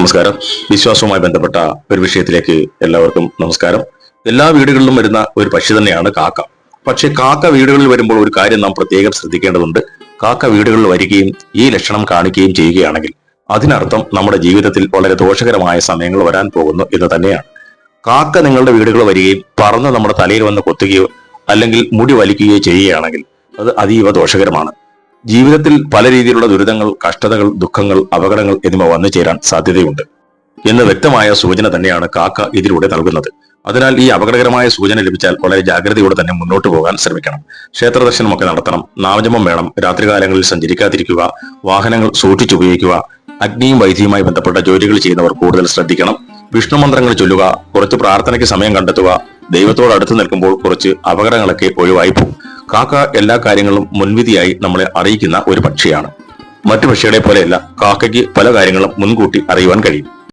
നമസ്കാരം. വിശ്വാസവുമായി ബന്ധപ്പെട്ട ഒരു വിഷയത്തിലേക്ക് എല്ലാവർക്കും നമസ്കാരം. എല്ലാ വീടുകളിലും വരുന്ന ഒരു പക്ഷി തന്നെയാണ് കാക്ക. പക്ഷെ കാക്ക വീടുകളിൽ വരുമ്പോൾ ഒരു കാര്യം നാം പ്രത്യേകം ശ്രദ്ധിക്കേണ്ടതുണ്ട്. കാക്ക വീടുകളിൽ വരികയും ഈ ലക്ഷണം കാണിക്കുകയും ചെയ്യുകയാണെങ്കിൽ അതിനർത്ഥം നമ്മുടെ ജീവിതത്തിൽ വളരെ ദോഷകരമായ സമയങ്ങൾ വരാൻ പോകുന്നു എന്ന് തന്നെയാണ്. കാക്ക നിങ്ങളുടെ വീടുകളിൽ വരികയും പറന്ന് നമ്മുടെ തലയിൽ വന്ന് കൊത്തുകയോ അല്ലെങ്കിൽ മുടി വലിക്കുകയോ ചെയ്യുകയാണെങ്കിൽ അത് അതീവ ദോഷകരമാണ്. ജീവിതത്തിൽ പല രീതിയിലുള്ള ദുരിതങ്ങൾ, കഷ്ടതകൾ, ദുഃഖങ്ങൾ, അപകടങ്ങൾ എന്നിവ വന്നു ചേരാൻ സാധ്യതയുണ്ട് എന്ന് വ്യക്തമായ സൂചന തന്നെയാണ് കാക്ക ഇതിലൂടെ നൽകുന്നത്. അതിനാൽ ഈ അപകടകരമായ സൂചന ലഭിച്ചാൽ വളരെ ജാഗ്രതയോടെ തന്നെ മുന്നോട്ട് പോകാൻ ശ്രമിക്കണം. ക്ഷേത്ര ദർശനമൊക്കെ നടത്തണം, നാമജപം വേണം, രാത്രികാലങ്ങളിൽ സഞ്ചരിക്കാതിരിക്കുക, വാഹനങ്ങൾ സൂക്ഷിച്ചുപയോഗിക്കുക, അഗ്നിയും വൈദ്യുതിയുമായി ബന്ധപ്പെട്ട ജോലികൾ ചെയ്യുന്നവർ കൂടുതൽ ശ്രദ്ധിക്കണം. വിഷ്ണു മന്ത്രങ്ങൾ ചൊല്ലുക, കുറച്ച് പ്രാർത്ഥനയ്ക്ക് സമയം കണ്ടെത്തുക. ദൈവത്തോട് അടുത്ത് നിൽക്കുമ്പോൾ കുറച്ച് അപകടങ്ങളൊക്കെ ഒഴിവായി പോകും. കാക്ക എല്ലാ കാര്യങ്ങളും മുൻവിധിയായി നമ്മളെ അറിയിക്കുന്ന ഒരു പക്ഷിയാണ്. മറ്റു പക്ഷികളെ പോലെയല്ല, കാക്കയ്ക്ക് പല കാര്യങ്ങളും മുൻകൂട്ടി അറിയുവാൻ കഴിയും.